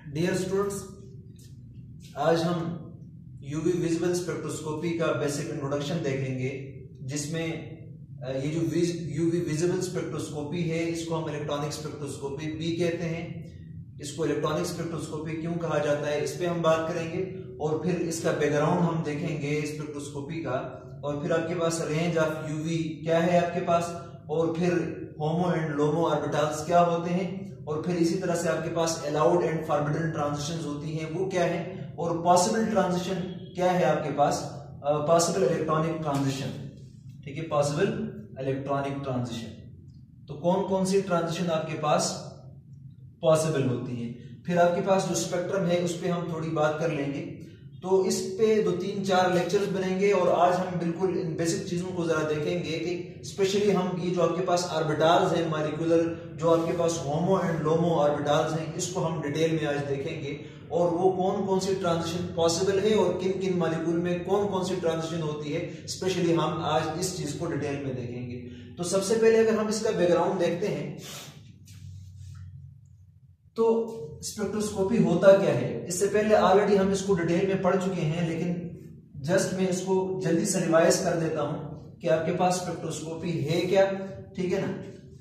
Dear students, आज हम UV visible spectroscopy का बेसिक इंट्रोडक्शन देखेंगे, जिसमें ये जो यूवी विजिबल स्पेक्ट्रोस्कोपी है इसको हम इलेक्ट्रॉनिक स्पेक्ट्रोस्कोपी भी कहते हैं। इसको इलेक्ट्रॉनिक स्पेक्ट्रोस्कोपी क्यों कहा जाता है इस पे हम बात करेंगे, और फिर इसका बैकग्राउंड हम देखेंगे स्पेक्ट्रोस्कोपी का, और फिर आपके पास रेंज ऑफ यूवी क्या है आपके पास, और फिर होमो एंड लोमो ऑर्बिटल्स क्या होते हैं, और फिर इसी तरह से आपके पास अलाउड एंड फॉरबिडन ट्रांजिशंस होती हैं वो क्या है, और पॉसिबल ट्रांजिशन क्या है आपके पास, पॉसिबल इलेक्ट्रॉनिक ट्रांजिशन। ठीक है, पॉसिबल इलेक्ट्रॉनिक ट्रांजिशन। तो कौन कौन सी ट्रांजिशन आपके पास पॉसिबल होती है। फिर आपके पास जो स्पेक्ट्रम है उस पर हम थोड़ी बात कर लेंगे। तो इस पे 2-3-4 लेक्चर्स बनेंगे, और आज हम बिल्कुल इन बेसिक चीजों को जरा देखेंगे कि स्पेशली हम ये जो आपके पास ऑर्बिटल्स हैं मॉलिक्यूलर, जो आपके पास होमो एंड लोमो ऑर्बिटल्स हैं, इसको हम डिटेल में आज देखेंगे, और वो कौन कौन सी ट्रांजिशन पॉसिबल है और किन किन मॉलिक्यूल में कौन कौन सी ट्रांजिशन होती है, स्पेशली हम आज इस चीज को डिटेल में देखेंगे। तो सबसे पहले अगर हम इसका बैकग्राउंड देखते हैं तो स्पेक्ट्रोस्कोपी होता क्या है। इससे पहले ऑलरेडी हम इसको डिटेल में पढ़ चुके हैं, लेकिन जस्ट मैं इसको जल्दी से रिवाइज कर देता हूं कि आपके पास स्पेक्ट्रोस्कोपी है क्या। ठीक है ना।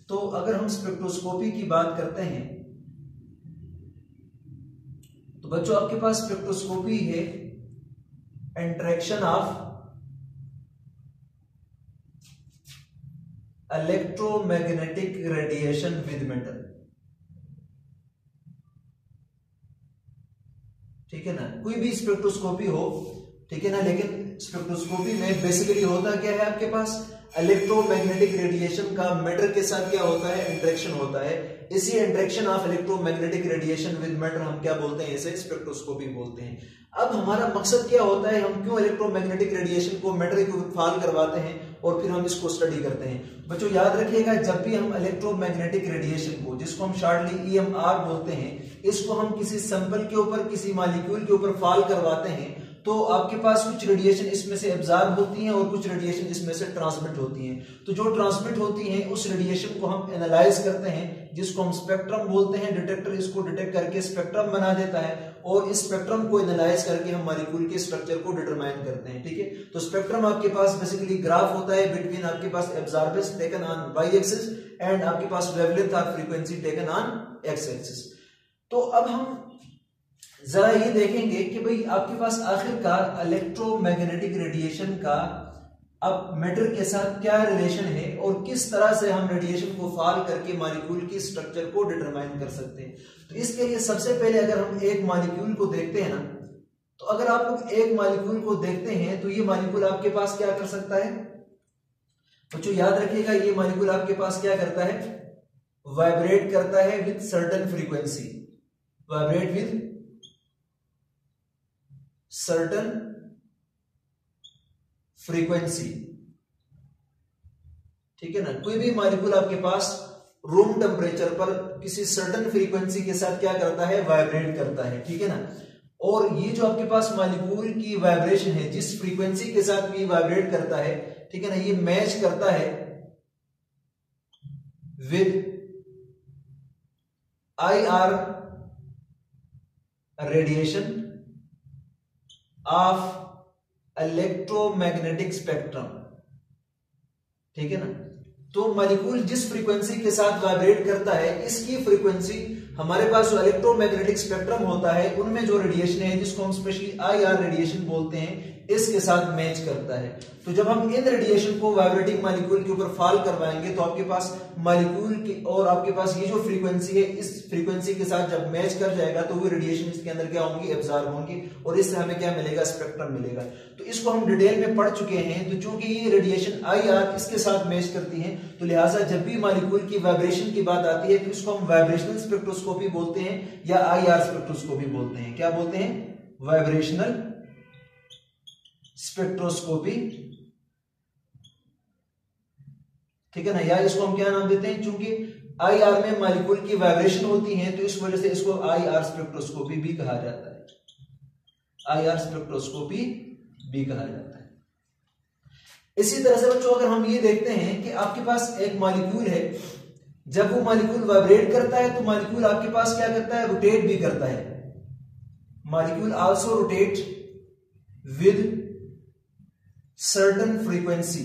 तो अगर हम स्पेक्ट्रोस्कोपी की बात करते हैं तो बच्चों आपके पास स्पेक्ट्रोस्कोपी है interaction of electromagnetic radiation with metal. ठीक है ना, कोई भी स्पेक्ट्रोस्कोपी हो, ठीक है ना, लेकिन स्पेक्ट्रोस्कोपी में बेसिकली होता क्या है आपके पास, इलेक्ट्रोमैग्नेटिक रेडिएशन का मैटर के साथ क्या होता है, इंटरेक्शन होता है। इसी interaction of electromagnetic radiation with matter हम क्या बोलते हैं, इसे स्पेक्ट्रोस्कोपी बोलते हैं। अब हमारा मकसद क्या होता है, हम क्यों इलेक्ट्रोमैग्नेटिक रेडिएशन को मैटर के ऊपर फॉल करवाते हैं और फिर हम इसको स्टडी करते हैं। बच्चों याद रखिएगा, जब भी हम इलेक्ट्रोमैग्नेटिक रेडिएशन को, जिसको हम शॉर्टली ईएमआर बोलते हैं, इसको हम किसी सैंपल के ऊपर, किसी मॉलिक्यूल के ऊपर फॉल करवाते हैं, तो आपके पास कुछ रेडिएशन इसमें से एब्जॉर्ब होती हैं और कुछ रेडिएशन इसमें से ट्रांसमिट होती हैं। तो जो ट्रांसमिट होती हैं उस रेडिएशन को हम एनालाइज करते हैं, जिसको हम स्पेक्ट्रम बोलते हैं। डिटेक्टर इसको डिटेक्ट करके स्पेक्ट्रम बना देता है, और इस स्पेक्ट्रम को एनालाइज करके हम मॉलिक्यूल के स्ट्रक्चर को डिटरमाइन करते हैं। ठीक है, तो स्पेक्ट्रम आपके पास बेसिकली ग्राफ होता है बिटवीन आपके पास absorbance taken on Y axis and आपके पास वेवलेंथ और frequency taken on X axis. तो अब हम जरा ये देखेंगे कि भाई आपके पास आखिरकार इलेक्ट्रोमैग्नेटिक रेडिएशन का अब मैटर के साथ क्या रिलेशन है, और किस तरह से हम रेडिएशन को फॉल करके मॉलिक्यूल की स्ट्रक्चर को डिटरमाइन कर सकते हैं। तो इसके लिए सबसे पहले अगर हम एक मॉलिक्यूल को देखते हैं ना, तो अगर आप लोग एक मॉलिक्यूल को देखते हैं तो ये मॉलिक्यूल आपके पास क्या कर सकता है बच्चों, याद रखिएगा, ये मॉलिक्यूल आपके पास क्या करता है, वाइब्रेट करता है with certain frequency, vibrate with certain frequency. ठीक है ना, कोई भी मॉलिक्यूल आपके पास रूम टेम्परेचर पर किसी सर्टेन फ्रीक्वेंसी के साथ क्या करता है, वाइब्रेट करता है। ठीक है ना, और ये जो आपके पास मॉलिक्यूल की वाइब्रेशन है, जिस फ्रीक्वेंसी के साथ भी वाइब्रेट करता है, ठीक है ना, ये मैच करता है with IR radiation of electromagnetic spectrum. ठीक है ना, तो मॉलिक्यूल जिस फ्रीक्वेंसी के साथ वाइब्रेट करता है, इसकी फ्रीक्वेंसी हमारे पास जो इलेक्ट्रोमैग्नेटिक स्पेक्ट्रम होता है उनमें जो रेडिएशन है, जिसको हम स्पेशली IR रेडिएशन बोलते हैं, इसके साथ मैच करता है। तो जब हम इन रेडिएशन को वाइब्रेटिंग मॉलिक्यूल के ऊपर फॉल करवाएंगे तो आपके पास मॉलिक्यूल की और आपके पास ये जो फ्रीक्वेंसी है, इस फ्रीक्वेंसी के साथ जब मैच कर जाएगा तो वो रेडिएशन इसके अंदर क्या होंगी, एब्जॉर्ब होंगी, और इससे हमें क्या मिलेगा, स्पेक्ट्रम मिलेगा। तो इसको हम डिटेल में पढ़ चुके हैं। तो चूंकि ये रेडिएशन IR इसके साथ मैच करती है, तो लिहाजा जब भी मॉलिक्यूल की वाइब्रेशन की बात आती है तो इसको हम वाइब्रेशनल स्पेक्ट्रोस्कोपी बोलते हैं या IR स्पेक्ट्रोस्कोपी बोलते हैं। क्या बोलते हैं, वाइब्रेशनल स्पेक्ट्रोस्कोपी। ठीक है ना, या इसको हम क्या नाम देते हैं, चूंकि IR में मॉलिक्यूल की वाइब्रेशन होती है तो इस वजह से इसको IR स्पेक्ट्रोस्कोपी भी कहा जाता है, IR स्पेक्ट्रोस्कोपी भी कहा जाता है। इसी तरह से बच्चों अगर हम ये देखते हैं कि आपके पास एक मॉलिक्यूल है, जब वो मॉलिक्यूल वाइब्रेट करता है तो मॉलिक्यूल आपके पास क्या करता है, रोटेट भी करता है। Molecule also rotate with certain frequency,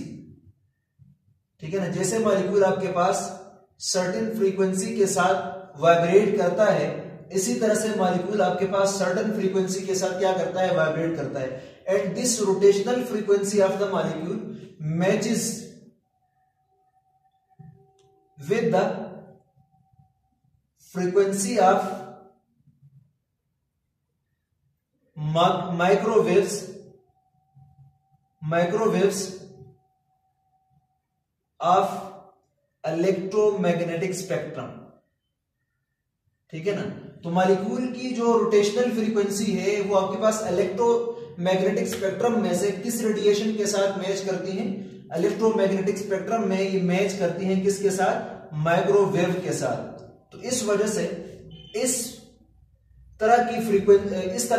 ठीक है ना। जैसे मॉलिक्यूल आपके पास सर्टेन फ्रीक्वेंसी के साथ वाइब्रेट करता है, इसी तरह से मॉलिक्यूल आपके पास सर्टेन फ्रीक्वेंसी के साथ क्या करता है, वाइब्रेट करता है। At this rotational frequency of the molecule matches with the frequency of microwaves of electromagnetic spectrum, ठीक है ना। तो मॉलिक्यूल की जो रोटेशनल फ्रीक्वेंसी है वो आपके पास इलेक्ट्रोमैग्नेटिक स्पेक्ट्रम में से किस रेडिएशन के साथ मैच करती है, इलेक्ट्रोमैग्नेटिक स्पेक्ट्रम में ये मैच करती हैं किसके साथ, माइक्रोवेव के साथ। तो इस वजह से इस तरह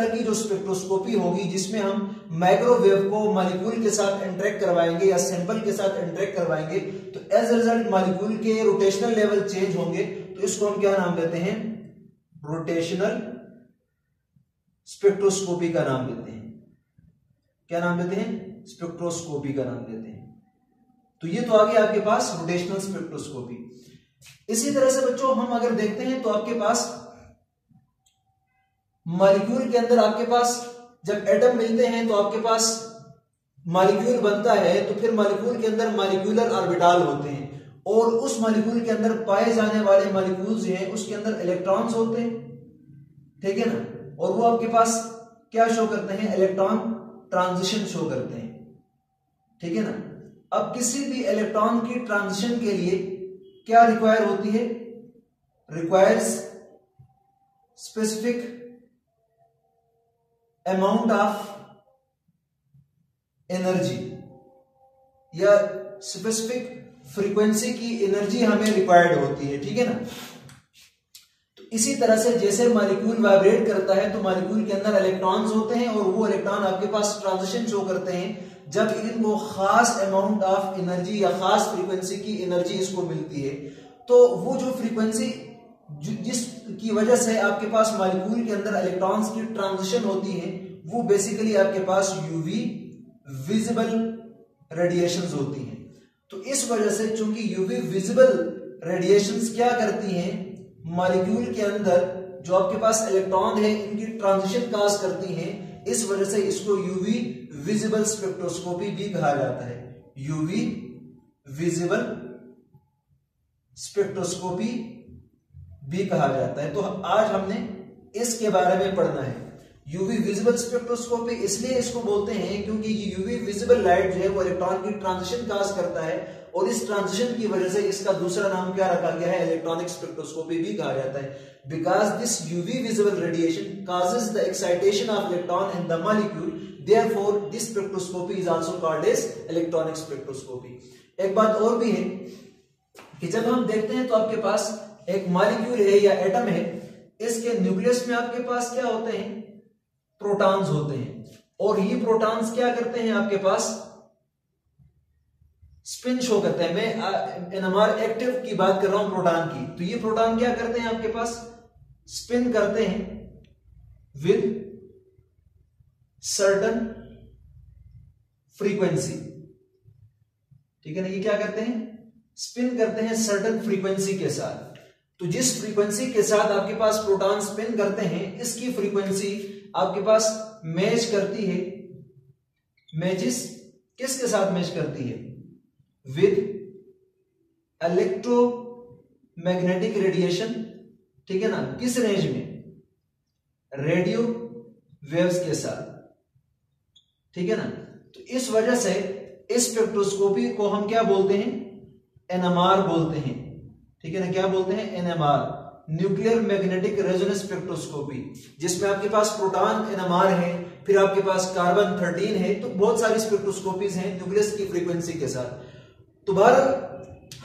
की जो स्पेक्ट्रोस्कोपी होगी जिसमें हम माइक्रोवेव को मॉलिक्यूल के साथ इंटरेक्ट करवाएंगे या सैंपल के साथ इंटरेक्ट करवाएंगे, तो एज अ रिजल्ट मॉलिक्यूल के रोटेशनल लेवल चेंज होंगे। तो इसको हम क्या नाम देते हैं, रोटेशनल स्पेक्ट्रोस्कोपी का नाम देते हैं। क्या नाम देते हैं, स्पेक्ट्रोस्कोपी का नाम देते हैं। तो ये तो आ गया आपके पास रोटेशनल स्पेक्ट्रोस्कोपी। इसी तरह से बच्चों हम अगर देखते हैं तो आपके पास मॉलिक्यूल के अंदर आपके पास जब एटम मिलते हैं तो आपके पास मॉलिक्यूल बनता है, तो फिर मॉलिक्यूल के अंदर मॉलिक्यूलर ऑर्बिटल होते हैं और उस मॉलिक्यूल के अंदर पाए जाने वाले मॉलिक्यूल्स हैं उसके अंदर इलेक्ट्रॉन्स होते हैं, ठीक है ना। और वो आपके पास क्या शो करते हैं, इलेक्ट्रॉन ट्रांजिशन शो करते हैं, ठीक है ना। अब किसी भी इलेक्ट्रॉन की ट्रांजिशन के लिए क्या रिक्वायर होती है, requires specific amount of energy या स्पेसिफिक फ्रीक्वेंसी की एनर्जी हमें रिक्वायर्ड होती है, ठीक है ना। तो इसी तरह से जैसे मॉलिक्यूल वाइब्रेट करता है तो मॉलिक्यूल के अंदर इलेक्ट्रॉन्स होते हैं और वो इलेक्ट्रॉन आपके पास ट्रांजिशन शो करते हैं। जब इनको खास अमाउंट ऑफ एनर्जी या खास फ्रीक्वेंसी की एनर्जी इसको मिलती है, तो वो जो फ्रीक्वेंसी जिसकी वजह से आपके पास मॉलिक्यूल के अंदर इलेक्ट्रॉन्स की ट्रांजिशन होती है वो बेसिकली आपके पास यूवी विजिबल रेडिएशंस होती हैं। तो इस वजह से चूंकि यूवी विजिबल रेडिएशंस क्या करती हैं, मॉलिक्यूल के अंदर जो आपके पास इलेक्ट्रॉन है इनकी ट्रांजिशन काज करती हैं, इस वजह से इसको यूवी विजिबल स्पेक्ट्रोस्कोपी भी कहा जाता है, यूवी विजिबल स्पेक्ट्रोस्कोपी भी कहा जाता है। तो आज हमने इसके बारे में पढ़ना है। यूवी विजिबल स्पेक्ट्रोस्कोपी इसलिए इसको बोलते हैं क्योंकि ये यूवी विजिबल लाइट जो है वो इलेक्ट्रॉन की ट्रांजिशन काज करता है और इस ट्रांजिशन की वजह से इसका दूसरा नाम क्या रखा गया है, इलेक्ट्रॉनिक स्पेक्ट्रोस्कोपी भी कहा जाता है। Because this UV visible radiation causes the excitation of electron in the molecule, therefore this spectroscopy is also called as electronic spectroscopy। एक बात और भी है कि जब हम देखते हैं तो आपके पास एक मॉलिक्यूल है या एटम है, इसके न्यूक्लियस में आपके पास क्या होते हैं, प्रोटॉन्स होते हैं और ये प्रोटॉन्स क्या करते हैं, आपके पास स्पिन शो करते हैं। मैं एनएमआर एक्टिव की बात कर रहा हूं प्रोटॉन की। तो ये प्रोटॉन क्या करते हैं, आपके पास स्पिन करते हैं विद सर्टेन फ्रीक्वेंसी, ठीक है ना। ये क्या करते हैं, स्पिन करते हैं सर्टेन फ्रीक्वेंसी के साथ। तो जिस फ्रीक्वेंसी के साथ आपके पास प्रोटॉन स्पिन करते हैं इसकी फ्रीक्वेंसी आपके पास मैच करती है, मैचेस किसके साथ मैच करती है, विद इलेक्ट्रोमैग्नेटिक रेडिएशन, ठीक है ना। किस रेंज में, रेडियो वेव्स के साथ, ठीक है ना। तो इस वजह से इस स्पेक्ट्रोस्कोपी को हम क्या बोलते हैं, एनएमआर बोलते हैं, ठीक है ना। क्या बोलते हैं, NMR, nuclear magnetic resonance spectroscopy, जिसमें आपके पास प्रोटॉन एनएमआर है, फिर आपके पास कार्बन 13 है। तो बहुत सारी स्पेक्ट्रोस्कोपीज हैं न्यूक्लियस की फ्रीक्वेंसी के साथ। तो बहरहाल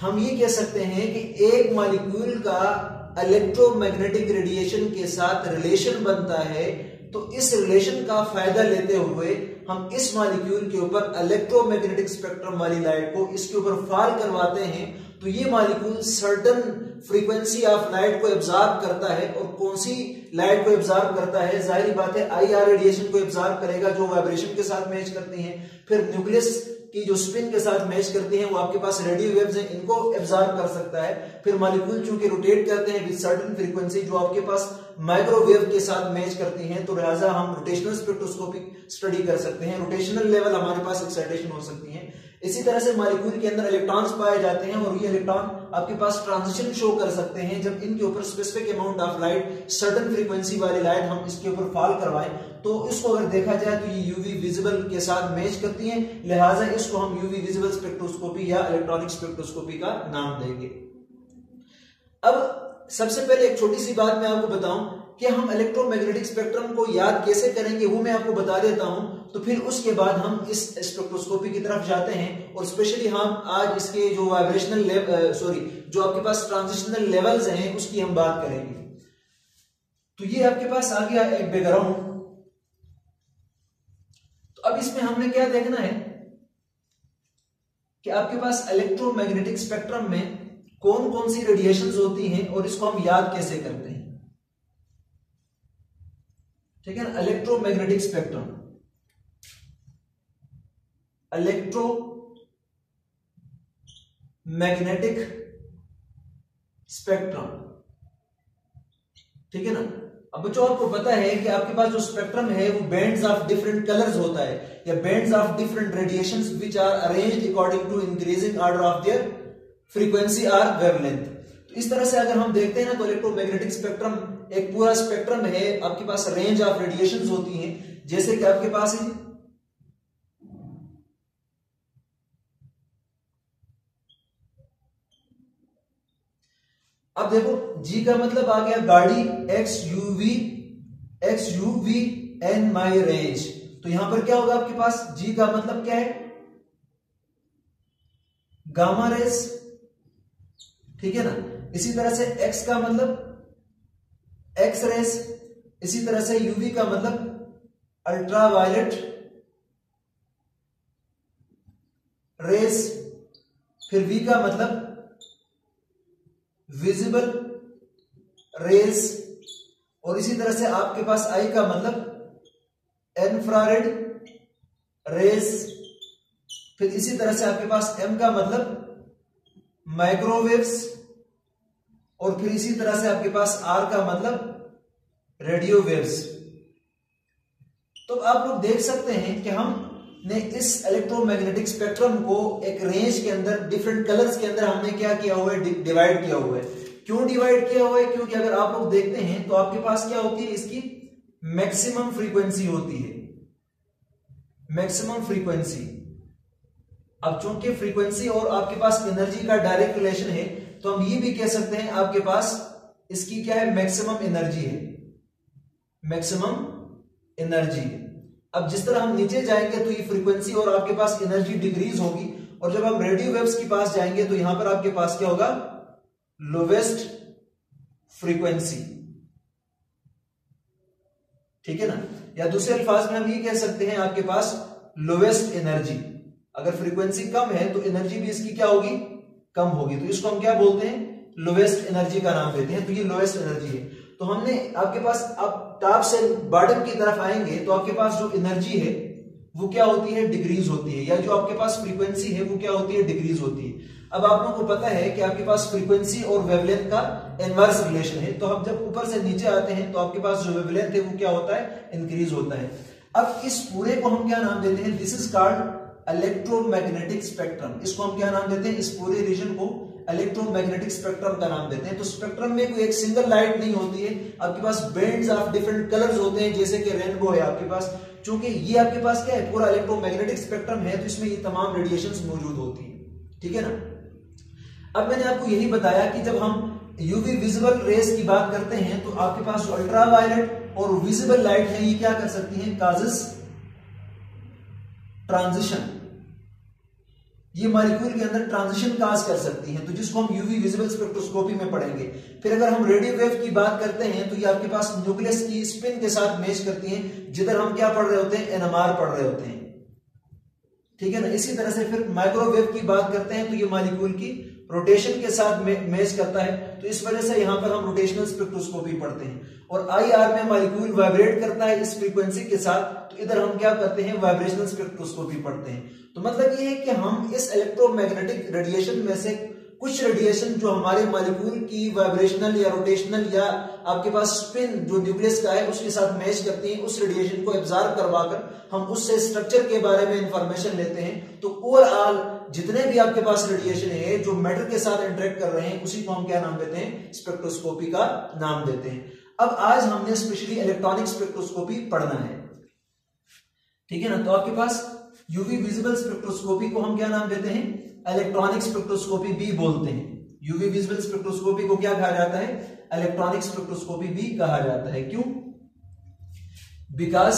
हम ये कह सकते हैं कि एक मॉलिक्यूल का इलेक्ट्रोमैग्नेटिक रेडिएशन के साथ रिलेशन बनता है, तो इस रिलेशन का फायदा लेते हुए हम इस मॉलिक्यूल के ऊपर इलेक्ट्रोमैग्नेटिक स्पेक्ट्रम वाली लाइट को इसके ऊपर फॉल करवाते हैं, तो ये molecule certain frequency of light को एब्जॉर्ब करता है। और कौन सी लाइट को एब्जॉर्ब करता है? जाहिर बात है IR रेडिएशन को एब्जॉर्ब करेगा, जो वाइब्रेशन के साथ मैच करती हैं। फिर न्यूक्लियस की जो स्पिन के साथ मैच करती हैं, वो आपके पास रेडियो वेव्स हैं, इनको एब्जॉर्ब कर सकता है। फिर मॉलिक्यूल चूंकि रोटेट करते हैं विद सर्टेन फ्रीक्वेंसी, जो आपके पास माइक्रोवेव के साथ मैच करती हैं, तो लिहाजा हम रोटेशनल स्पेक्ट्रोस्कोपिक स्टडी कर सकते हैं। रोटेशनल लेवल हमारे पास एक्साइटेशन हो सकती है। इसी तरह से मॉलिक्यूल के अंदर इलेक्ट्रॉन्स पाए जाते हैं और ये इलेक्ट्रॉन आपके पास ट्रांजिशन शो कर सकते हैं। जब इनके ऊपर specific amount of light, certain frequency वाली लाइट हम इसके ऊपर फॉल करवाएं, तो इसको अगर देखा जाए तो ये यूवी विजिबल के साथ मैच करती हैं। लिहाजा इसको हम यूवी विजिबल स्पेक्ट्रोस्कोपी या इलेक्ट्रॉनिक स्पेक्ट्रोस्कोपी का नाम देंगे। अब सबसे पहले एक छोटी सी बात मैं आपको बताऊं कि हम इलेक्ट्रोमैग्नेटिक स्पेक्ट्रम को याद कैसे करेंगे, वो मैं आपको बता देता हूं। तो फिर उसके बाद हम इस स्पेक्ट्रोस्कोपी की तरफ जाते हैं और स्पेशली हम आज इसके जो वाइब्रेशनल जो आपके पास ट्रांजिशनल लेवल्स हैं उसकी हम बात करेंगे। तो ये आपके पास आ गया एक बैकग्राउंड। तो अब इसमें हमने क्या देखना है कि आपके पास इलेक्ट्रोमैग्नेटिक स्पेक्ट्रम में कौन कौन सी रेडिएशंस होती हैं और इसको हम याद कैसे करते हैं। ठीक है ना, इलेक्ट्रोमैग्नेटिक स्पेक्ट्रम, इलेक्ट्रोमैग्नेटिक स्पेक्ट्रम, ठीक है ना। अब बच्चों आपको पता है कि आपके पास जो स्पेक्ट्रम है वो बैंड्स ऑफ डिफरेंट कलर्स होता है या bands of different radiations which are arranged according to increasing order of their frequency और वेवलेंथ। तो इस तरह से अगर हम देखते हैं ना, तो इलेक्ट्रोमैग्नेटिक स्पेक्ट्रम एक पूरा स्पेक्ट्रम है। आपके पास रेंज ऑफ रेडिएशंस होती हैं, जैसे कि आपके पास है अब देखो G का मतलब आ गया गाड़ी, एक्स यूवी एन माई रेंज। तो यहां पर क्या होगा आपके पास, G का मतलब क्या है, गामा रेस, ठीक है ना। इसी तरह से X का मतलब एक्स रेस, इसी तरह से UV का मतलब अल्ट्रावायलेट रेस, फिर V का मतलब विजिबल रेस, और इसी तरह से आपके पास I का मतलब इंफ्रारेड रेस, फिर इसी तरह से आपके पास M का मतलब माइक्रोवेव्स, और फिर इसी तरह से आपके पास R का मतलब रेडियो वेव्स। तो आप लोग देख सकते हैं कि हमने इस इलेक्ट्रोमैग्नेटिक स्पेक्ट्रम को एक रेंज के अंदर, डिफरेंट कलर्स के अंदर हमने क्या किया हुआ है, डिवाइड किया हुआ है। क्यों डिवाइड किया हुआ है? क्योंकि अगर आप लोग देखते हैं तो आपके पास क्या होती है, इसकी मैक्सिमम फ्रीक्वेंसी होती है, मैक्सिमम फ्रीक्वेंसी। अब चूंकि फ्रीक्वेंसी और आपके पास एनर्जी का डायरेक्ट रिलेशन है, तो हम ये भी कह सकते हैं आपके पास इसकी क्या है, मैक्सिमम एनर्जी है, मैक्सिमम एनर्जी। अब जिस तरह हम नीचे जाएंगे तो ये फ्रीक्वेंसी और आपके पास एनर्जी डिक्रीज होगी, और जब हम रेडियो वेव्स के पास जाएंगे तो यहां पर आपके पास क्या होगा, लोवेस्ट फ्रीक्वेंसी, ठीक है ना। या दूसरे अल्फाज में हम ये कह सकते हैं आपके पास लोवेस्ट एनर्जी। अगर फ्रीक्वेंसी कम है तो एनर्जी भी इसकी क्या होगी, कम होगी, तो इसको हम क्या बोलते हैं, लोवेस्ट एनर्जी का नाम देते हैं। तो ये लोवेस्ट एनर्जी है। तो हमने आपके पास, आप टॉप से बॉटम की तरफ आएंगे तो आपके पास जो एनर्जी है वो क्या होती है, डिक्रीज होती है, या जो आपके पास फ्रीक्वेंसी है वो क्या होती है, डिक्रीज होती है। अब आप लोगों को पता है कि आपके पास फ्रीक्वेंसी और वेवलेंथ का इनवर्स रिलेशन है। तो हम जब ऊपर से नीचे आते हैं तो आपके पास जो वेवलेंथ है वो क्या होता है, इंक्रीज होता है। अब इस पूरे को हम क्या नाम देते हैं, this is called electromagnetic spectrum. इसको हम क्या नाम देते हैं, इस पूरे रीजन को इलेक्ट्रोमैग्नेटिक स्पेक्ट्रम का नाम देते हैं। तो स्पेक्ट्रम में कोई एक सिंगल लाइट नहीं होती है, आपके पास बैंड्स ऑफ डिफरेंट कलर्स होते हैं, जैसे कि रेनबो है आपके पास। चूंकि ये आपके पास क्या है, पूरा इलेक्ट्रोमैग्नेटिक स्पेक्ट्रम है, तो इसमें ये तमाम रेडिएशंस मौजूद होती है, ठीक है ना। अब मैंने आपको यही बताया कि जब हम यूवी विजिबल रेस की बात करते हैं तो आपके पास जो अल्ट्रावायलेट और विजिबल लाइट है ये क्या कर सकती हैं, काजेस ट्रांजिशन, ये मॉलिक्यूल के अंदर ट्रांजिशन काज कर सकती हैं, तो जिसको हम यूवी विजिबल स्पेक्ट्रोस्कोपी में पढ़ेंगे। फिर अगर हम रेडियो वेव की बात करते हैं तो ये आपके पास न्यूक्लियस की स्पिन के साथ मैच करती हैं, जिधर हम क्या पढ़ रहे होते हैं, एनएमआर पढ़ रहे होते हैं, ठीक है ना। इसी तरह से फिर माइक्रोवेव की बात करते हैं तो ये मॉलिक्यूल की रोटेशन के साथ मैच करता है, तो इस वजह से यहां पर हम रोटेशनल स्पेक्ट्रोस्कोपी पढ़ते हैं। और IR में मॉलिक्यूल वाइब्रेट करता है इस फ्रीक्वेंसी के साथ, तो इधर हम क्या करते हैं, वाइब्रेशनल स्पेक्ट्रोस्कोपी पढ़ते हैं। तो मतलब ये है कि हम इस इलेक्ट्रोमैग्नेटिक रेडिएशन में से कुछ रेडिएशन जो हमारे मॉलिक्यूल की वाइब्रेशनल या रोटेशनल या आपके पास स्पिन जो न्यूक्लियस का है उसके साथ मैच करती हैं, उस रेडिएशन को एब्जॉर्ब करवाकर हम उससे स्ट्रक्चर के बारे में इंफॉर्मेशन लेते हैं। तो ओवरऑल जितने भी आपके पास रेडिएशन है जो मैटर के साथ इंटरेक्ट कर रहे हैं उसी को हम क्या नाम देते हैं, स्पेक्ट्रोस्कोपी का नाम देते हैं। अब आज हमने स्पेशली इलेक्ट्रॉनिक स्पेक्ट्रोस्कोपी पढ़ना है, ठीक है ना। तो आपके पास यूवी विजिबल स्पेक्ट्रोस्कोपी को हम क्या नाम देते हैं, इलेक्ट्रॉनिक स्पेक्ट्रोस्कोपी भी बोलते हैं। यूवी विजिबल स्पेक्ट्रोस्कोपी को क्या कहा जाता है, इलेक्ट्रॉनिक स्पेक्ट्रोस्कोपी भी कहा जाता है। क्यों? Because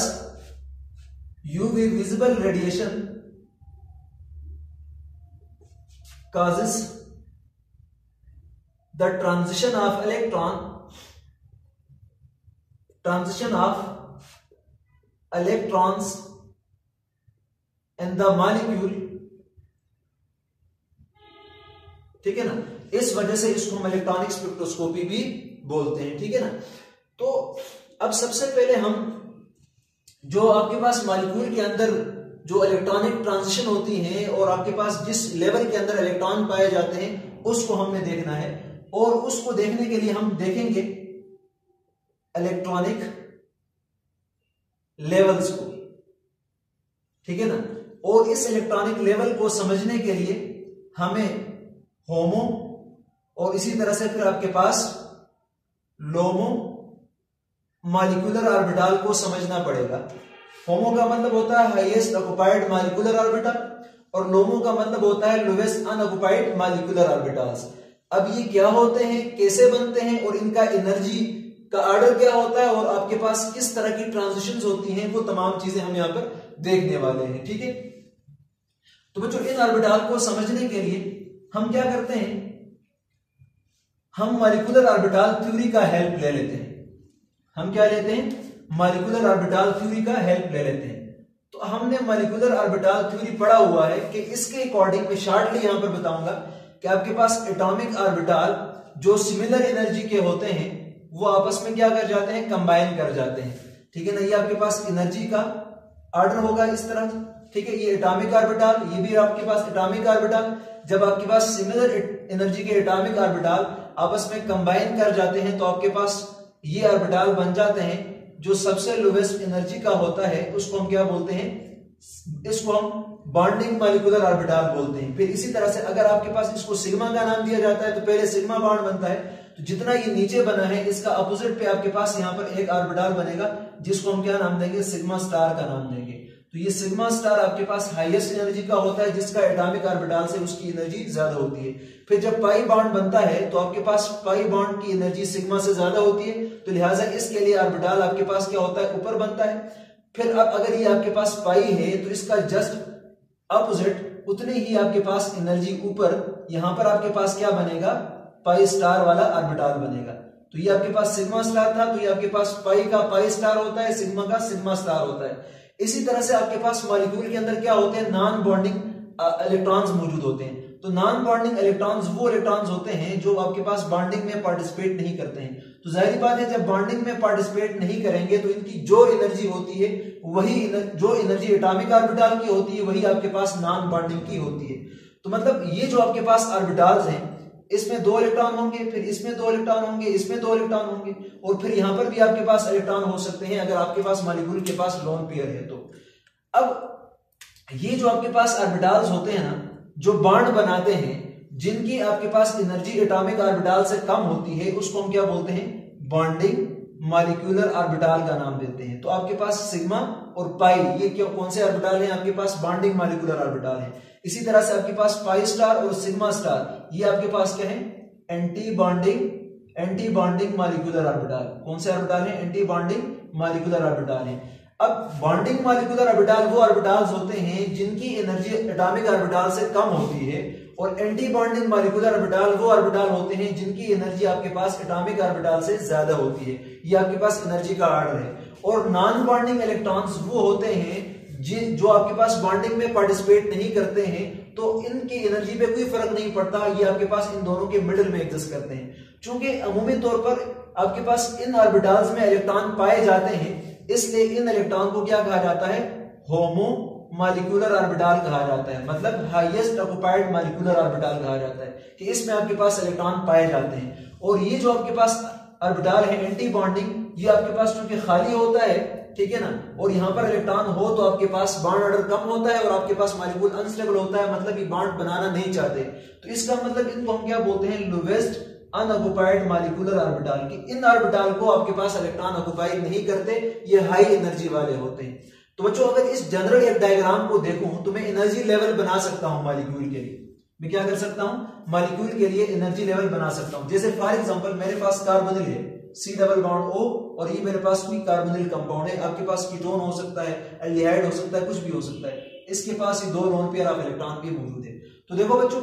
UV visible radiation causes the transition of electrons in the molecule, ठीक है ना। इस वजह से इसको हम इलेक्ट्रॉनिक स्पेक्ट्रोस्कोपी भी बोलते हैं, ठीक है ना। तो अब सबसे पहले हम जो आपके पास मॉलिक्यूल के अंदर जो इलेक्ट्रॉनिक ट्रांजिशन होती हैं और आपके पास जिस लेवल के अंदर इलेक्ट्रॉन पाए जाते हैं उसको हमने देखना है। और उसको देखने के लिए हम देखेंगे इलेक्ट्रॉनिक लेवल्स को, ठीक है ना। और इस इलेक्ट्रॉनिक लेवल को समझने के लिए हमें होमो और इसी तरह से फिर आपके पास लोमो मॉलिक्यूलर ऑर्बिटल को समझना पड़ेगा। होमो का मतलब होता है हाईएस्ट ऑक्युपाइड मॉलिक्यूलर ऑर्बिटल और लोमो का मतलब होता है लोवेस्ट अनऑक्युपाइड मॉलिक्यूलर ऑर्बिटल्स। अब ये क्या होते हैं, कैसे बनते हैं और इनका एनर्जी का ऑर्डर क्या होता है और आपके पास किस तरह की ट्रांजिशंस होती हैं, वो तमाम चीजें हम यहां पर देखने वाले हैं, ठीक है। तो बच्चों इन ऑर्बिटल को समझने के लिए हम क्या करते हैं, हम मॉलिक्यूलर ऑर्बिटल थ्योरी का हेल्प ले लेते हैं। हम क्या लेते हैं, मॉलिक्यूलर ऑर्बिटल थ्योरी का हेल्प ले लेते हैं। तो हमने मॉलिक्यूलर ऑर्बिटल थ्योरी पढ़ा हुआ है कि इसके अकॉर्डिंग मैं शॉर्टली यहां पर बताऊंगा कि आपके पास एटॉमिक ऑर्बिटल जो सिमिलर एनर्जी के होते हैं वो आपस में क्या कर जाते हैं, कंबाइन कर जाते हैं, ठीक है ना। ये आपके पास एनर्जी का ऑर्डर होगा इस तरह, ठीक है। ये एटॉमिक ऑर्बिटल, ये भी आपके पास एटॉमिक ऑर्बिटल, जब आपके पास सिमिलर एनर्जी के एटॉमिक ऑर्बिटल आपस में कंबाइन कर जाते हैं तो आपके पास ये ऑर्बिटल बन जाते हैं जो सबसे लोवेस्ट एनर्जी का होता है, उसको हम क्या बोलते हैं, इसको हम बॉन्डिंग मॉलिक्यूलर ऑर्बिटल बोलते हैं। फिर इसी तरह से अगर आपके पास इसको सिग्मा का नाम दिया जाता है तो पहले सिग्मा बॉन्ड बनता है, तो जितना ये नीचे बना है इसका अपोजिट पे आपके पास यहाँ पर एक ऑर्बिटल बनेगा जिसको हम क्या नाम देंगे, सिग्मा स्टार का नाम देंगे। तो ये सिग्मा स्टार आपके पास हाईएस्ट एनर्जी का होता है जिसका एटॉमिक ऑर्बिटल से उसकी एनर्जी ज्यादा होती है। फिर जब पाई बॉन्ड बनता है तो आपके पास पाई बॉन्ड की एनर्जी सिग्मा से ज्यादा होती है, तो लिहाजा इसके लिए ऑर्बिटल आपके पास क्या होता है, ऊपर बनता है। फिर अब अगर ये आपके पास पाई है तो इसका जस्ट अपोजिट उतने ही आपके पास एनर्जी ऊपर, यहां पर आपके पास क्या बनेगा, पाई स्टार वाला ऑर्बिटल बनेगा। तो ये आपके पास सिग्मा स्टार था, तो ये आपके पास पाई का पाई स्टार होता है, सिग्मा का सिग्मा स्टार होता है। इसी तरह से आपके पास मॉलिक्यूल के अंदर क्या होते हैं, नॉन बॉन्डिंग इलेक्ट्रॉन्स मौजूद होते हैं। तो नॉन बॉन्डिंग इलेक्ट्रॉन्स वो इलेक्ट्रॉन्स होते हैं जो आपके पास बॉन्डिंग में पार्टिसिपेट नहीं करते हैं। तो जाहिर बात है जब बॉन्डिंग में पार्टिसिपेट नहीं करेंगे तो इनकी जो एनर्जी होती है वही जो एनर्जी एटॉमिक ऑर्बिटल की होती है वही आपके पास नॉन बॉन्डिंग की होती है। तो मतलब ये जो आपके पास ऑर्बिटल्स हैं इसमें 2 इलेक्ट्रॉन होंगे, फिर इसमें 2 इलेक्ट्रॉन होंगे, इसमें 2 इलेक्ट्रॉन होंगे और फिर यहां पर भी आपके पास इलेक्ट्रॉन हो सकते हैं अगर आपके पास मॉलिक्यूल के पास लोन पेयर है तो। अब ये जो आपके पास ऑर्बिटल्स होते हैं ना, जो बॉन्ड बनाते हैं, जिनकी आपके पास एनर्जी एटॉमिक ऑर्बिटल से कम होती है, उसको हम क्या बोलते हैं, बॉन्डिंग मॉलिक्यूलर ऑर्बिटल का नाम देते हैं। तो आपके पास सिग्मा और पाई ये क्यों कौन से ऑर्बिटल हैं, आपके पास बॉन्डिंग मॉलिक्यूलर ऑर्बिटल हैं। इसी तरह से आपके पास पाई स्टार और सिग्मा स्टार ये आपके पास क्या है, एंटी बॉन्डिंग मॉलिक्यूलर ऑर्बिटल। कौन से ऑर्बिटल हैं, एंटी बॉन्डिंग मॉलिक्यूलर ऑर्बिटल हैं। अब बॉन्डिंग मॉलिक्यूलर ऑर्बिटल वो ऑर्बिटल्स होते हैं जिनकी एनर्जी एटॉमिक ऑर्बिटल से कम होती है और एंटी बॉन्डिंग मॉलिक्यूलर ऑर्बिटल वो ऑर्बिटल होते हैं जिनकी एनर्जी आपके पास एटॉमिक ऑर्बिटल से ज्यादा होती है। ये आपके पास एनर्जी का ऑर्डर है। और नॉन बॉन्डिंग इलेक्ट्रॉन्स वो होते हैं जो आपके पास बॉन्डिंग में पार्टिसिपेट नहीं करते हैं तो इनकी एनर्जी पे कोई फर्क नहीं पड़ता, ये आपके पास इन दोनों के मिडिल में एग्जिस्ट करते हैं। चूंकि अमूमी तौर पर आपके पास इन ऑर्बिटल्स में इलेक्ट्रॉन पाए जाते हैं, इसलिए इन इलेक्ट्रॉन को क्या कहा जाता है, होमो मॉलिक्यूलर ऑर्बिटल कहा जाता है, मतलब हाईएस्ट ऑक्युपाइड मॉलिक्यूलर ऑर्बिटल कहा जाता है कि इसमें आपके पास इलेक्ट्रॉन पाए जाते हैं। और ये जो आपके पास ऑर्बिटल है एंटी बॉन्डिंग, ये आपके पास चूंकि खाली होता है, ठीक है ना, और यहाँ पर इलेक्ट्रॉन हो तो आपके पास बॉन्ड ऑर्डर कम होता है और आपके पास मॉलिक्यूल अनस्टेबल होता है, मतलब ये बॉन्ड बनाना नहीं चाहते। तो इसका मतलब इनको हम क्या बोलते हैं, लोवेस्ट अनऑक्युपाइड मॉलिक्यूलर ऑर्बिटल, कि इन ऑर्बिटल को आपके पास इलेक्ट्रॉन ऑक्युपाई नहीं करते, ये हाई एनर्जी वाले होते हैं। तो बच्चों अगर इस जनरल एक डायग्राम को देखूं तो मैं एनर्जी लेवल बना सकता हूं मॉलिक्यूल के लिए, मैं क्या कर सकता हूं, मॉलिक्यूल के लिए एनर्जी लेवल बना सकता हूं। जैसे फॉर एग्जांपल मेरे पास कार्बोनिल है, C डबल बॉन्ड O, और ये मेरे पास कोई कार्बोनिल कंपाउंड है, आपके पास कीटोन हो सकता है, एल्डिहाइड हो सकता है, कुछ भी हो सकता है, इसके पास ये 2 लोन पेयर ऑफ इलेक्ट्रॉन भी मौजूद है। तो देखो बच्चों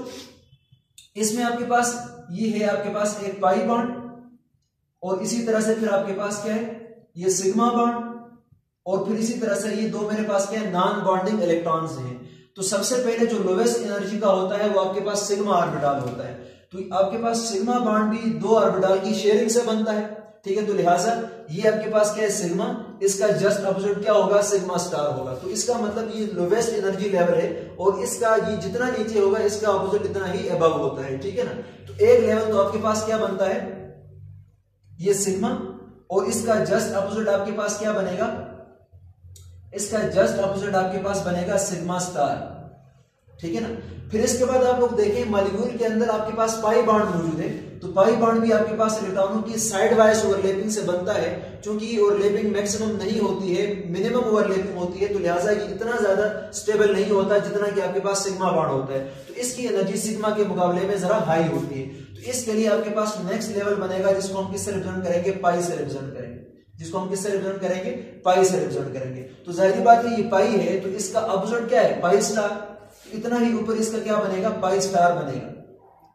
इसमें आपके पास ये है, आपके पास एक पाई बॉन्ड, और इसी तरह से फिर आपके पास क्या है, ये सिग्मा बॉन्ड, और फिर इसी तरह से ये 2 मेरे पास क्या है, नॉन बॉन्डिंग इलेक्ट्रॉन्स हैं। तो सबसे पहले जो लोवेस्ट एनर्जी का होता है वो आपके पास सिग्मा ऑर्बिटल होता है। तो आपके पास सिग्मा बॉन्ड भी 2 ऑर्बिटल की शेयरिंग से बनता है, ठीक है। तो लिहाजा ये आपके पास क्या है, सिग्मा, इसका जस्ट अपोजिट क्या होगा, सिग्मा स्टार होगा। तो इसका मतलब ये लोवेस्ट एनर्जी लेवल है, और इसका ये जितना नीचे होगा इसका अपोजिट इतना ही अबव होता है, ठीक है ना। तो एक लेवल तो आपके पास क्या बनता है, ये सिग्मा, और इसका जस्ट अपोजिट आपके पास क्या बनेगा, इसका जस्ट अपोजिट आपके पास बनेगा सिग्मा स्टार, ठीक है ना। फिर इसके बाद आप लोग देखें मॉलिक्यूल के अंदर आपके पास पाई बॉन्ड मौजूद है, तो पाई बॉन्ड भी आपके पास इलेक्ट्रॉनों की साइड वाइज ओवरलैपिंग से बनता है। क्योंकि ओवरलैपिंग मैक्सिमम नहीं होती है, मिनिमम ओवरलैपिंग होती है, तो लिहाजा ये इतना ज्यादा स्टेबल नहीं होता जितना कि आपके पास सिग्मा बॉन्ड होता है। तो इसकी एनर्जी सिग्मा के मुकाबले में जरा हाई होती है। तो इसके लिए आपके पास नेक्स्ट लेवल बनेगा जिसको हम किससे रिप्रेजेंट करेंगे, पाई से रिप्रेजेंट करेंगे, जिसको हम किससे रिप्रेजेंट करेंगे, पाई से रिप्रेजेंट करेंगे। तो जाहिर बात है ये पाई है, तो इसका अपोजिट क्या है, पाई स्टार। इतना ही ऊपर इसका क्या बनेगा, पाई स्टार बनेगा,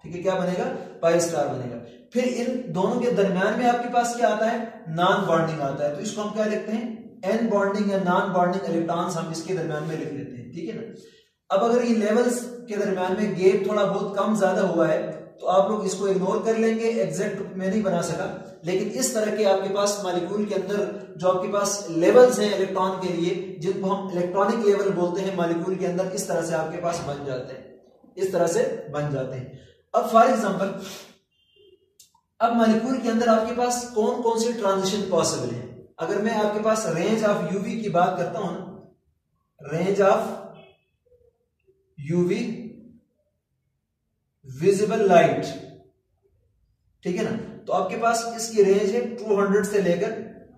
ठीक है, क्या बनेगा, पाई स्टार बनेगा। फिर इन दोनों के दरमियान में आपके पास क्या आता है, नॉन बॉन्डिंग आता है। तो इसको हम क्या लिखते हैं, एन बॉन्डिंग या नॉन बॉन्डिंग इलेक्ट्रॉन्स हम इसके दरमियान में लिख लेते हैं, ठीक है ना। अब अगर ये लेवल्स के दरमियान में गैप थोड़ा बहुत कम ज्यादा हुआ है तो आप लोग इसको इग्नोर कर लेंगे, एग्जैक्ट मैं नहीं बना सका, लेकिन इस तरह के आपके पास मॉलिक्यूल के अंदर जो आपके पास लेवल्स हैं इलेक्ट्रॉन के लिए, जिनको हम इलेक्ट्रॉनिक लेवल बोलते हैं, मॉलिक्यूल के अंदर इस तरह से आपके पास बन जाते हैं, इस तरह से बन जाते हैं। अब फॉर एग्जांपल अब मॉलिक्यूल के अंदर आपके पास कौन कौन सी ट्रांजिशन पॉसिबल है। अगर मैं आपके पास रेंज ऑफ यूवी की बात करता हूं ना, range of UV visible light, ठीक है ना, तो आपके पास इसकी रेंज है 200 से लेकर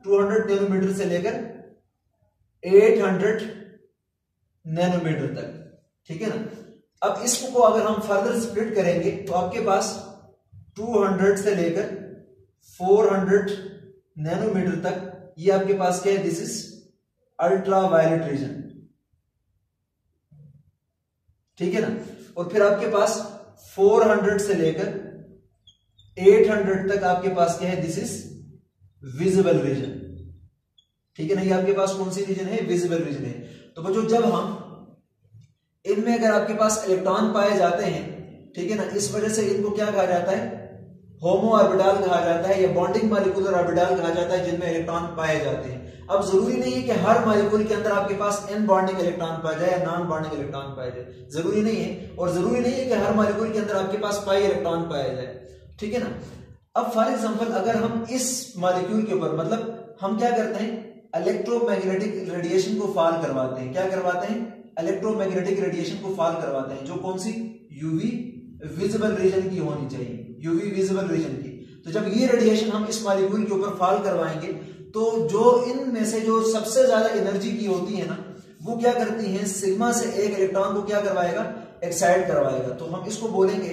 200 नैनोमीटर से लेकर 800 नैनोमीटर तक, ठीक है ना। अब इसको अगर हम फर्दर स्प्लिट करेंगे तो आपके पास 200 से लेकर 400 नैनोमीटर तक ये आपके पास क्या है, this is ultra violet region, ठीक है ना। और फिर आपके पास 400 से लेकर 800 तक आपके पास क्या है, दिस इज विजिबल रीजन, ठीक है ना। ये आपके पास कौन सी रीजन है, विजिबल रीजन है। तो बच्चों जब हम इनमें अगर आपके पास इलेक्ट्रॉन पाए जाते हैं, ठीक है ना, इस वजह से इनको क्या कहा जाता है, होमो ऑर्बिटल कहा जाता है या बॉन्डिंग मॉलिक्यूलर ऑर्बिटल कहा जाता है, जिनमें इलेक्ट्रॉन पाए जाते हैं। अब जरूरी नहीं है कि हर मॉलिक्यूल के अंदर आपके पास एन बॉन्डिंग इलेक्ट्रॉन पाया जाए या नॉन बॉन्डिंग इलेक्ट्रॉन पाया जाए, जरूरी नहीं है। और जरूरी नहीं है कि हर मॉलिक्यूल के अंदर आपके पास पाई इलेक्ट्रॉन पाया जाए, ठीक है ना। अब फॉर एग्जांपल अगर हम इस मॉलिक्यूल के ऊपर मतलब हम क्या करते हैं, इलेक्ट्रोमैग्नेटिक रेडिएशन को फॉल करवाते हैं, क्या करवाते हैं, इलेक्ट्रोमैग्नेटिक रेडिएशन को फॉल करवाते हैं, जो कौन सी, यूवी विजिबल रीजन की होनी चाहिए, यूवी विजिबल रीजन की। तो जब ये रेडिएशन हम इस मॉलिक्यूल के ऊपर फॉल करवाएंगे तो जो इनमें से जो सबसे ज्यादा एनर्जी की होती है ना, वो क्या करती है, सिग्मा से एक इलेक्ट्रॉन को क्या करवाएगा, एक्साइट करवाएगा। तो हम इसको बोलेंगे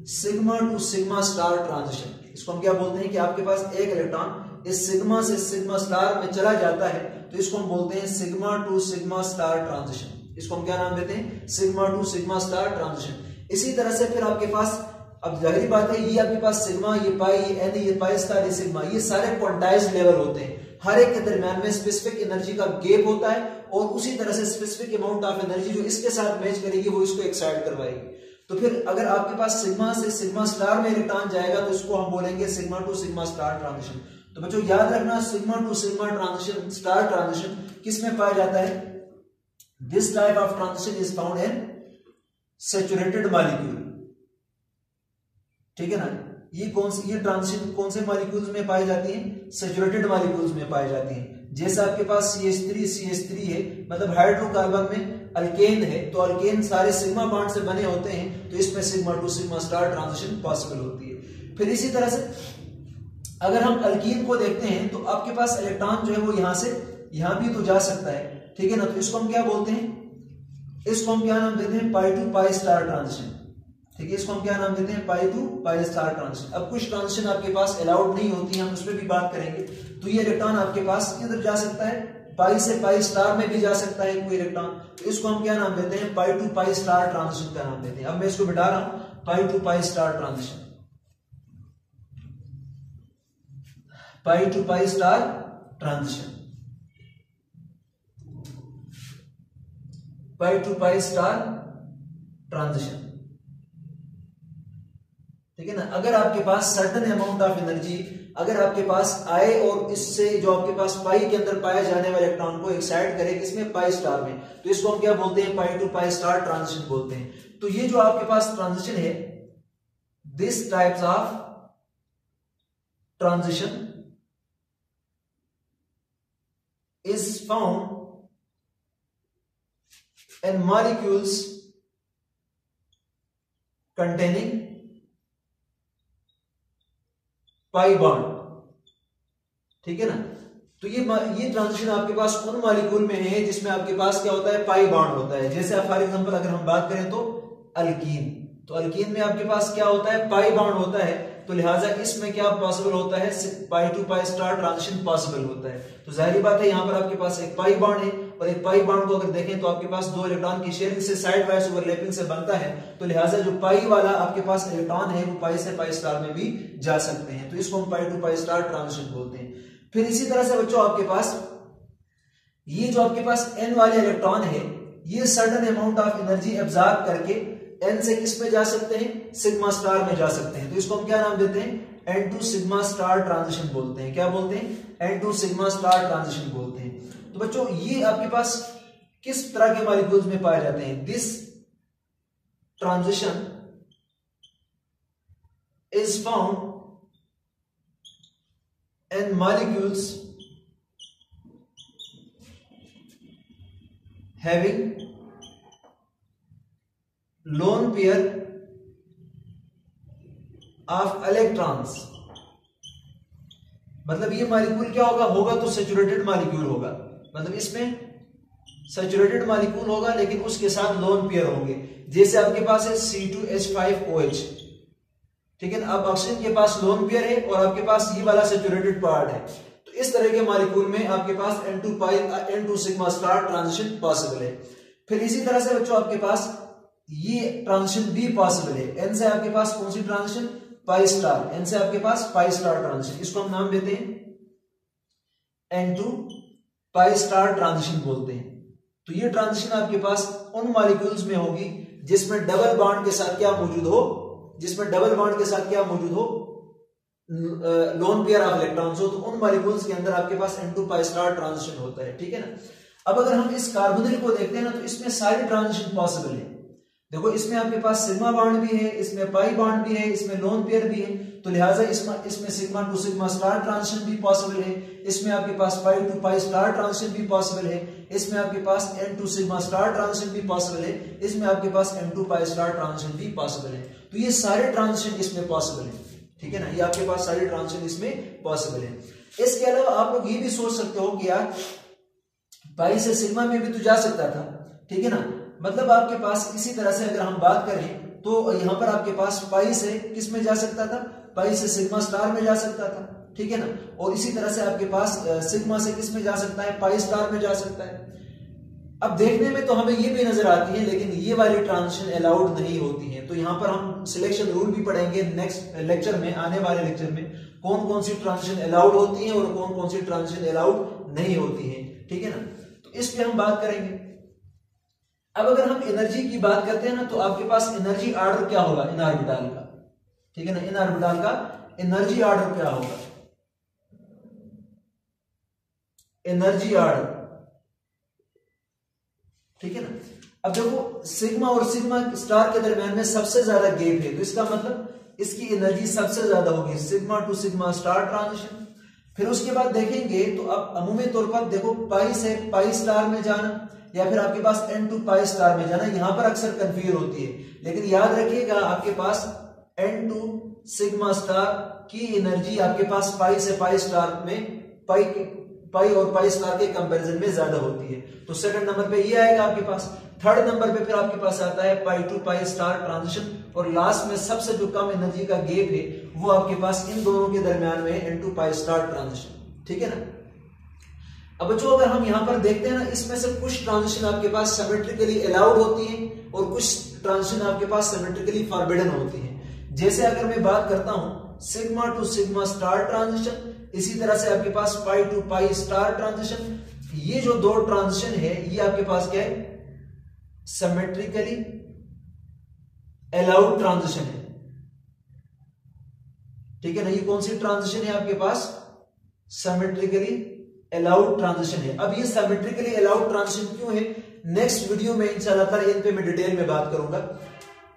sigma two sigma star transition. इसको हम क्या बोलते हैं कि आपके पास एक इलेक्ट्रॉन इस सिग्मा से सिग्मा स्टार में चला जाता है, तो इसको हम बोलते हैं sigma two sigma star transition. इसको हम क्या नाम देते हैं, sigma two sigma star transition. इसी तरह से फिर आपके पास, अब जाहिर बात है, ये आपके पास सिग्मा, ये पाई, ये एन, ये पाई स्टार, ये सिग्मा, ये सारे क्वांटाइज्ड लेवल होते हैं। हर एक के दरमियान में स्पेसिफिक एनर्जी का गैप होता है और उसी तरह से स्पेसिफिक अमाउंट ऑफ एनर्जी जो इसके साथ मैच करेगी वो इसको एक्साइट करवाएगी। तो फिर अगर आपके पास सिग्मा से सिग्मा स्टार में इलेक्ट्रॉन जाएगा तो इसको हम बोलेंगे sigma two sigma star transition. तो बच्चों याद रखना, sigma two sigma transition, star transition किस में पाया जाता है? This type of transition is found in saturated molecule. ठीक है ना, ये ट्रांजिशन कौन से मॉलिक्यूल्स में पाई जाती है? सैचुरेटेड मॉलिक्यूल्स में पाई जाती है। जैसे आपके पास CH3 है, मतलब हाइड्रोकार्बन में अल्केन है, तो अल्केन सारे सिग्मा बॉन्ड से बने होते हैं, तो इसमें sigma two sigma star transition possible होती है। फिर इसी तरह से अगर हम अल्कीन को देखते हैं तो आपके पास इलेक्ट्रॉन जो है वो यहां से यहां भी तो जा सकता है, ठीक है ना। तो इसको हम क्या बोलते हैं? इसको हम क्या नाम देते हैं? पाई टू पाई स्टार ट्रांजिशन। ठीक है, इसको हम क्या नाम देते हैं? पाई टू पाई स्टार ट्रांजिशन। अब कुछ ट्रांजिशन आपके पास अलाउड नहीं होती है, हम उस पर भी बात करेंगे। तो ये इलेक्ट्रॉन आपके पास किधर जा सकता है? पाई से पाई स्टार में भी जा सकता है कोई इलेक्ट्रॉन, तो इसको हम क्या नाम देते हैं? पाई टू पाई स्टार ट्रांजिशन का नाम देते हैं। अब मैं इसको बिठा रहा हूं, pi to pi star transition, pi to pi star transition, pi to pi star transition. ठीक है ना। अगर आपके पास सर्टेन अमाउंट ऑफ एनर्जी अगर आपके पास आए और इससे जो आपके पास पाई के अंदर पाए जाने वाले इलेक्ट्रॉन को एक्साइट करे किसमें? पाई स्टार में, तो इसको हम क्या बोलते हैं? पाई टू पाई स्टार ट्रांजिशन बोलते हैं। तो ये जो आपके पास ट्रांजिशन है, this types of transition is found in molecules containing pi bond। ठीक है ना। तो ये ट्रांजिशन आपके पास उन मॉलिक्यूल में है जिसमें आपके पास क्या होता है? पाई बॉन्ड होता है। जैसे फॉर एग्जांपल अगर हम बात करें तो अल्कीन, तो अल्कीन में आपके पास क्या होता है? पाई बॉन्ड होता है, तो लिहाजा इसमें क्या पॉसिबल होता है? Pi to pi star transition possible होता है। तो जाहिर बात है यहाँ पर आपके पास एक पाई बॉन्ड है, और एक पाई बॉन्ड को अगर देखें तो आपके पास दो इलेक्ट्रॉन की शेयरिंग से साइड वाइज ओवरलैपिंग से बनता है, तो लिहाजा जो पाई वाला आपके पास इलेक्ट्रॉन है वो पाई से पाई स्टार में भी जा सकते हैं, तो इसको हम पाई टू पाई स्टार ट्रांजिशन बोलते हैं। फिर इसी तरह से बच्चों आपके पास ये जो आपके पास n वाले इलेक्ट्रॉन है, ये certain amount of energy absorb करके n से किस में जा सकते हैं? सिग्मा स्टार में जा सकते हैं, तो इसको हम क्या नाम देते हैं? n2 सिग्मा स्टार ट्रांजिशन बोलते हैं। क्या बोलते हैं? n2 सिग्मा स्टार ट्रांजिशन बोलते हैं। तो बच्चों ये आपके पास किस तरह के मॉलिक्यूल्स में पाए जाते हैं? This transition is found in molecules having lone pair of electrons। मतलब ये मॉलिक्यूल क्या होगा तो सैचुरेटेड मॉलिक्यूल होगा, मतलब इसमें सैचुरेटेड मॉलिक्यूल होगा लेकिन उसके साथ लोन पेयर होंगे। जैसे आपके पास है C2H5OH, ठीक है ना। अब ऑक्सीजन के पास लोन पेयर है और आपके पास ये वाला सैचुरेटेड पार्ट है, तो इस तरह के मॉलिक्यूल में आपके पास N2 sigma star transition possible है। फिर इसी तरह से बच्चों आपके पास ये ट्रांजिशन भी पॉसिबल है। एन से आपके पास कौन सी ट्रांजिशन? Pi star. एन से आपके पास पाई स्टार ट्रांजिशन, इसको हम नाम देते हैं N2 पाई स्टार ट्रांजिशन बोलते हैं। तो ये ट्रांजिशन आपके पास उन मॉलिक्यूल्स में होगी जिसमें डबल बॉन्ड के साथ क्या मौजूद हो? जिसमें डबल बॉन्ड के साथ क्या मौजूद हो? लोन पेयर ऑफ इलेक्ट्रॉन्स हो, तो उन मॉलिक्यूल्स के अंदर आपके पास N2 पाई स्टार ट्रांजिशन होता है। ठीक है ना। अब अगर हम इस कार्बोनिल को देखते हैं ना, तो इसमें सारी ट्रांजिशन पॉसिबल है। देखो इसमें आपके पास सिग्मा बॉन्ड भी है, इसमें पाई बॉन्ड भी है, इसमें लोन पेयर भी है, तो लिहाजा इसमें sigma two sigma star transition भी पॉसिबल है। इसमें आपके पास पाई टू पाई स्टार ट्रांजिशन भी पॉसिबल है। इसमें आपके पास N2 सिग्मा स्टार ट्रांजिशन भी पॉसिबल है। इसमें आपके पास N2 पाई स्टार ट्रांजिशन भी पॉसिबल है। तो ये सारे ट्रांजिशन इसमें पॉसिबल है। ठीक है ना, ये आपके पास सारे ट्रांजिशन इसमें पॉसिबल है। इसके अलावा आप लोग ये भी सोच सकते हो कि यार पाई से सिग्मा में भी तो जा सकता था। ठीक है ना, मतलब आपके पास इसी तरह से अगर हम बात करें तो यहां पर आपके पास पाई से किस में जा सकता था? पाई से सिग्मा स्टार में जा सकता था। ठीक है ना, और इसी तरह से आपके पास सिग्मा से किस में जा सकता है? पाई स्टार में जा सकता है। अब देखने में तो हमें ये भी नजर आती है, लेकिन ये वाली ट्रांजिशन अलाउड नहीं होती है। तो यहाँ पर हम सिलेक्शन रूल भी पढ़ेंगे नेक्स्ट लेक्चर में, आने वाले लेक्चर में, कौन कौन सी ट्रांजिशन अलाउड होती है और कौन कौन सी ट्रांजिशन अलाउड नहीं होती है। ठीक है ना। तो इस पे हम बात करेंगे। अब अगर हम एनर्जी की बात करते हैं ना, तो आपके पास एनर्जी ऑर्डर क्या होगा इन ऑर्बिटल का, ठीक है ना, इन ऑर्बिटल का एनर्जी ऑर्डर क्या होगा, एनर्जी ऑर्डर, ठीक है ना। अब देखो सिग्मा और सिग्मा स्टार के दरमियान में सबसे ज्यादा गैप है, तो इसका मतलब इसकी एनर्जी सबसे ज्यादा होगी sigma two sigma star transition. फिर उसके बाद देखेंगे तो अब अमूमी तौर पर देखो पाई से पाई स्टार में जाना या फिर आपके पास n टू पाई स्टार में जाना, यहां पर अक्सर कंफ्यूज होती है, लेकिन याद रखिएगा आपके पास n टू सिग्मा स्टार की एनर्जी आपके पास पाई से पाई स्टार में पाई और पाई स्टार के कंपैरिजन में ज्यादा होती है। तो सेकंड नंबर पे ये आएगा आपके पास। थर्ड नंबर पे फिर आपके पास आता है pi to pi star transition, और लास्ट में सबसे जो कम एनर्जी का गैप है वो आपके पास इन दोनों के दरमियान में n to pi star transition, ठीक है ना। अब जो अगर हम यहां पर देखते हैं ना, इसमें से कुछ ट्रांजिशन आपके पास सिमेट्रिकली अलाउड होती है और कुछ ट्रांजिशन आपके पास सिमेट्रिकली फॉरबिडन होती है। जैसे अगर मैं बात करता हूं sigma two sigma star transition, इसी तरह से आपके पास पाई टू पाई स्टार ट्रांजिशन, ये जो दो ट्रांजिशन है ये आपके पास क्या है, सिमेट्रिकली अलाउड ट्रांजिशन है, ठीक है ना। ये कौन सी ट्रांजिशन है आपके पास, सिमेट्रिकली अलाउड ट्रांजिशन है। अब ये सिमेट्रिकली अलाउड ट्रांजिशन क्यों है, नेक्स्ट वीडियो में इंशाल्लाह ताला इन पे मैं डिटेल में बात करूंगा।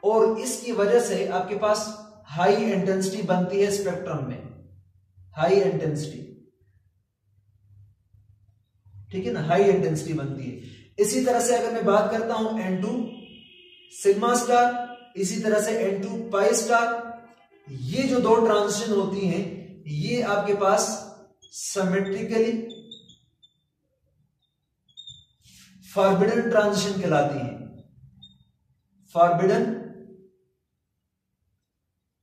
और इसकी वजह से आपके पास हाई इंटेंसिटी बनती है स्पेक्ट्रम में, हाई इंटेंसिटी, ठीक है ना, हाई इंटेंसिटी बनती है। इसी तरह से अगर मैं बात करता हूं n2 सिग्मा स्टार, इसी तरह से n2 पाई स्टार, ये जो दो ट्रांजिशन होती हैं ये आपके पास सिमेट्रिकली फॉरबिडन ट्रांजिशन कहलाती हैं, forbidden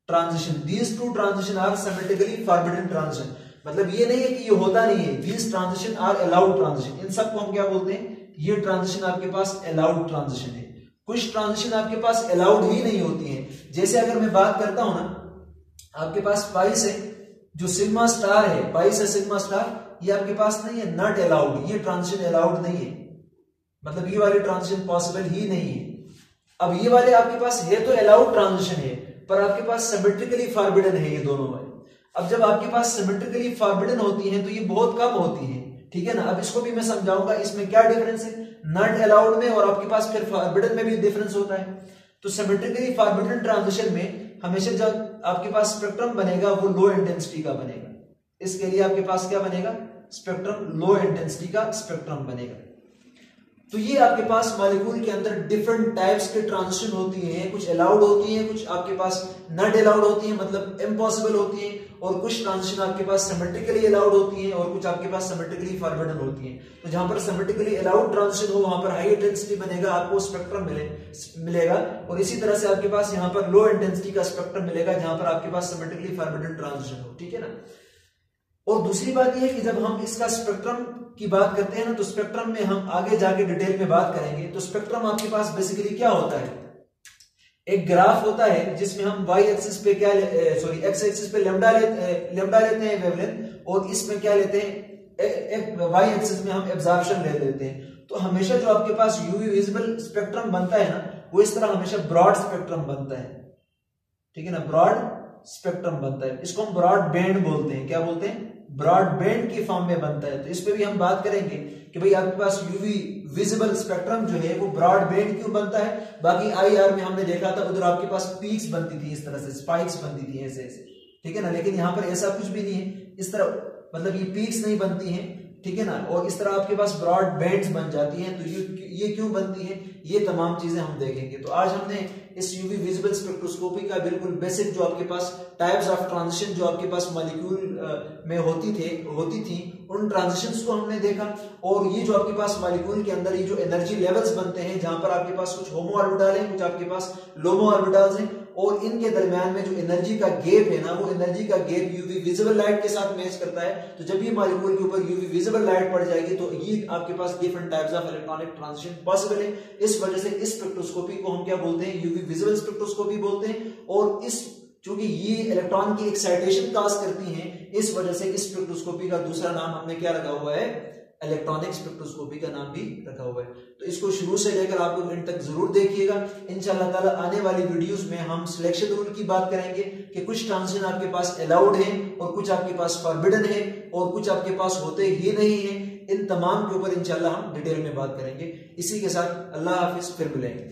transition. These two transition are symmetrically forbidden transition, मतलब ये नहीं है कि ये होता नहीं है, these transition are allowed transition. इन सबको हम क्या बोलते हैं, ये ट्रांजिशन आपके पास अलाउड ट्रांजिशन है। कुछ ट्रांजिशन आपके पास अलाउड ही नहीं होती हैं। जैसे अगर मैं बात करता हूं ना, आपके पास पाई से जो सिग्मा स्टार है, पाई से सिग्मा स्टार, ये आपके पास नहीं है, नॉट अलाउड, ये ट्रांजिशन अलाउड नहीं है, मतलब ये वाले ट्रांजिशन पॉसिबल ही नहीं है। अब ये वाले आपके पास है तो अलाउड ट्रांजिशन है, पर आपके पास सिमेट्रिकली फॉरबिडन है ये दोनों वाले। अब जब आपके पास सिमेट्रिकली फॉरबिडन होती है तो ये बहुत कम होती है, ठीक है ना। अब इसको भी मैं समझाऊंगा इसमें क्या डिफरेंस है, नॉट अलाउड में और आपके पास फिर फॉरबिडन में भी डिफरेंस होता है। तो सिमेट्रिकली फॉरबिडन ट्रांजिशन में हमेशा जब आपके पास स्पेक्ट्रम बनेगा वो लो इंटेंसिटी का बनेगा, इसके लिए आपके पास क्या बनेगा, स्पेक्ट्रम लो इंटेंसिटी का स्पेक्ट्रम बनेगा। तो ये आपके पास मॉलिक्यूल के अंदर डिफरेंट टाइप्स के ट्रांजिशन होती हैं, कुछ अलाउड होती हैं, कुछ आपके पास नॉट अलाउड होती हैं, मतलब इम्पॉसिबल होती हैं, और कुछ ट्रांजिशन आपके पास सिमेट्रिकली अलाउड होती हैं और कुछ आपके पास सिमेट्रिकली फॉरबिडन होती हैं। तो जहां पर सिमेट्रिकली अलाउड ट्रांजिशन हो वहां पर हाई इंटेंसिटी बनेगा, आपको स्पेक्ट्रम मिलेगा, और इसी तरह से आपके पास यहाँ पर लो इंटेंसिटी का स्पेक्ट्रम मिलेगा जहां पर आपके पास सिमेट्रिकली फॉरबिडन ट्रांजिशन हो, ठीक है ना। और दूसरी बात यह है कि जब हम इसका स्पेक्ट्रम की बात करते हैं ना, तो स्पेक्ट्रम में हम आगे जाके डिटेल में बात करेंगे। तो स्पेक्ट्रम आपके पास बेसिकली क्या होता है, एक ग्राफ होता है जिसमें हम y एक्सिस पे क्या x एक्सिस पे लेम्डा लेते हैं वेवलेंथ, और इसमें क्या लेते हैं, y एक्सिस में हम एब्जॉर्प्शन ले लेते हैं। तो हमेशा जो आपके पास यूवी विजिबल स्पेक्ट्रम बनता है ना, वो इस तरह हमेशा ब्रॉड स्पेक्ट्रम बनता है, ठीक है ना, ब्रॉड स्पेक्ट्रम बनता है। इसको हम ब्रॉड बैंड बोलते हैं, क्या बोलते हैं, ब्रॉड बैंड की फॉर्म में बनता है। तो इस पे भी हम बात करेंगे कि भाई आपके पास यूवी विजिबल स्पेक्ट्रम जो है वो ब्रॉड बैंड क्यों बनता है। बाकी आईआर में हमने देखा था उधर आपके पास पीक्स बनती थी, इस तरह से स्पाइक्स बनती थी ऐसे ऐसे, ठीक है ना, लेकिन यहाँ पर ऐसा कुछ भी नहीं है, इस तरह मतलब ये पीक्स नहीं बनती हैं, ठीक है ना, और इस तरह आपके पास ब्रॉड बैंड्स बन जाती हैं। तो ये क्यों बनती है, ये तमाम चीजें हम देखेंगे। तो आज हमने इस यूवी विजिबल स्पेक्ट्रोस्कोपी का बिल्कुल बेसिक जो आपके पास टाइप्स ऑफ ट्रांजिशन जो आपके पास मॉलिक्यूल में होती थी उन ट्रांजिशंस को हमने देखा। और ये जो आपके पास मॉलिक्यूल के अंदर ये जो एनर्जी लेवल्स बनते हैं, जहां पर आपके पास कुछ होमो ऑर्बिटल हैं, कुछ आपके पास लोमो ऑर्बिटल्स हैं, और इनके दरमियान में जो एनर्जी का गैप है ना, वो एनर्जी का गैप यूवी विजिबल लाइट के साथ मैच करता है। तो जब ये मॉलिक्यूल के ऊपर यूवी विजिबल लाइट पड़ जाएगी तो ये आपके पास different types of electronic transition possible है। इस वजह से इस स्पेक्ट्रोस्कोपी को हम क्या बोलते हैं, यूवी विजिबल स्पेक्ट्रोस्कोपी बोलते हैं। और इस चूंकि ये इलेक्ट्रॉन की एक्साइटेशन काज करती हैं, इस वजह से इस स्पेक्ट्रोस्कोपी का दूसरा नाम हमने क्या लगा हुआ है, इलेक्ट्रॉनिक स्पेक्ट्रोस्कोपी का नाम भी रखा हुआ है। तो इसको शुरू से लेकर आपको एंड तक जरूर देखिएगा। इंशाअल्लाह ताला आने वाली वीडियोस में हम सिलेक्शन रूल की बात करेंगे कि कुछ ट्रांजिशन आपके पास अलाउड है और कुछ आपके पास फॉरबिडन है और कुछ आपके पास होते ही नहीं है। इन तमाम के ऊपर इंशाअल्लाह हम डिटेल में बात करेंगे। इसी के साथ अल्लाह हाफिज, फिर मिलेंगे।